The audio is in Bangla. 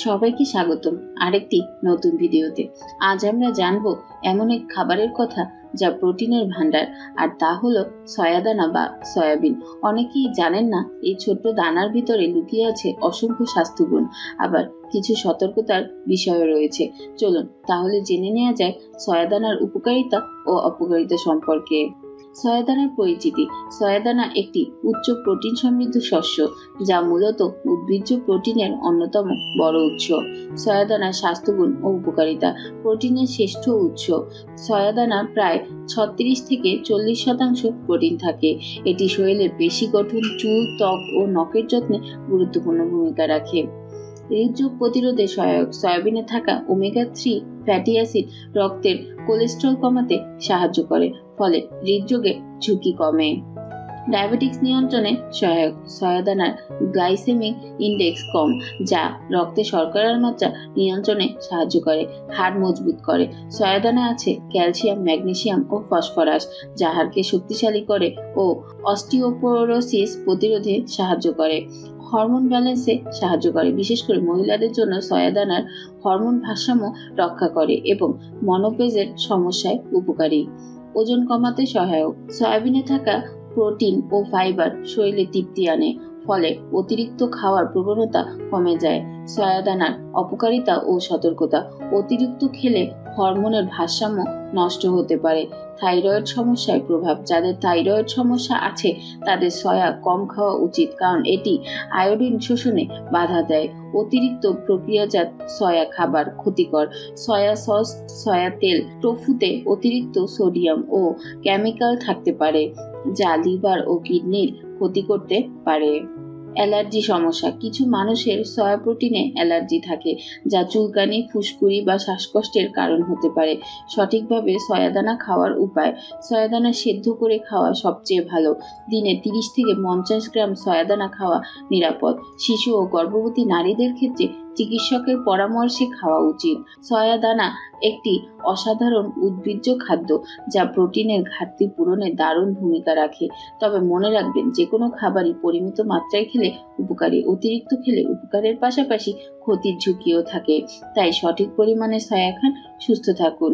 সবাইকে স্বাগতম আরেকটি নতুন ভিডিওতে। আজ আমরা জানবো এমন এক খাবারের কথা যা প্রোটিনের ভান্ডার, আর তা হলো সয়াদানা বা সয়াবিন। অনেকেই জানেন না এই ছোট্ট দানার ভিতরে লুকিয়ে আছে অসংখ্য স্বাস্থ্যগুণ, আবার কিছু সতর্কতার বিষয় রয়েছে। চলুন তাহলে জেনে নেওয়া যায় সয়াদানার উপকারিতা ও অপকারিতা সম্পর্কে। সয়াদানার পরিচিতি। সয়াদানা একটি উচ্চ প্রোটিন সমৃদ্ধ শস্য যা মূলত উদ্ভিজ্জ প্রোটিনের অন্যতম বড় উৎস। সয়াদানার স্বাস্থ্যগুণ ও উপকারিতা। প্রোটিনের শ্রেষ্ঠ উৎস। সয়াদানা প্রায় 36 থেকে 40% প্রোটিন থাকে। এটি শরীরের পেশি গঠন, চুল, ত্বক ও নখের যত্নে গুরুত্বপূর্ণ ভূমিকা রাখে। হৃদরোগ প্রতিরোধে সহায়ক। সয়াবিনে থাকা ওমেগা 3 ফ্যাটি অ্যাসিড রক্তের কোলেস্টেরল কমাতে সাহায্য করে, ফলে হৃদরোগের ঝুঁকি কমে। ডায়াবেটিক্স নিয়ন্ত্রণে সহায়ক। সয়াদানার গ্লাইসেমিক ইন্ডেক্স কম, যা রক্তে শর্করার মাত্রা নিয়ন্ত্রণে সাহায্য করে। হাড় মজবুত করে। সয়াদানা আছে ক্যালসিয়াম, ম্যাগনেসিয়াম ও ফসফরাস, যা হাড়কে শক্তিশালী করে ও অস্টিওপোরোসিস প্রতিরোধে সাহায্য করে। হরমোন ব্যালেন্সে সাহায্য করে। বিশেষ করে মহিলাদের জন্য সয়াদানার হরমোন ভারসাম্য রক্ষা করে এবং মনোপেজের সমস্যায় উপকারী। ওজন কমাতে সহায়ক। সয়াবিনে থাকা প্রোটিন ও ফাইবার শরীরে তৃপ্তি আনে, ফলে অতিরিক্ত খাওয়ার প্রবণতা কমে যায়। সয়াদানার অপকারিতা ও সতর্কতা। অতিরিক্ত খেলে হরমোনের ভারসাম্য নষ্ট হতে পারে। থাইরয়েড সমস্যায় প্রভাব। যাদের থাইরয়েড সমস্যা আছে তাদের সয়া কম খাওয়া উচিত, কারণ এটি আয়োডিন শোষণে বাধা দেয়। অতিরিক্ত প্রক্রিয়াজাত সয়া খাবার ক্ষতিকর। সয়া সস, সয়া তেল, টোফুতে অতিরিক্ত সোডিয়াম ও কেমিক্যাল থাকতে পারে, যা লিভার ও কিডনির ক্ষতি করতে পারে। অ্যালার্জি সমস্যা। কিছু মানুষের সয়া প্রোটিনে অ্যালার্জি থাকে, যা চুলকানি, ফুসকুড়ি বা শ্বাসকষ্টের কারণ হতে পারে। সঠিকভাবে সয়াদানা খাওয়ার উপায়। সয়াদানা সেদ্ধ করে খাওয়া সবচেয়ে ভালো। দিনে 30 থেকে 50 গ্রাম সয়াদানা খাওয়া নিরাপদ। শিশু ও গর্ভবতী নারীদের ক্ষেত্রে চিকিৎসকের পরামর্শে খাওয়া উচিত। সয়াদানা একটি অসাধারণ উদ্ভিজ্জ খাদ্য যা প্রোটিনের ঘাটতি পূরণে দারুণ ভূমিকা রাখে। তবে মনে রাখবেন, যে কোনো খাবারই পরিমিত মাত্রায় খেলে উপকারী। অতিরিক্ত খেলে উপকারের পাশাপাশি ক্ষতির ঝুঁকিও থাকে। তাই সঠিক পরিমাণে সয়া খান, সুস্থ থাকুন।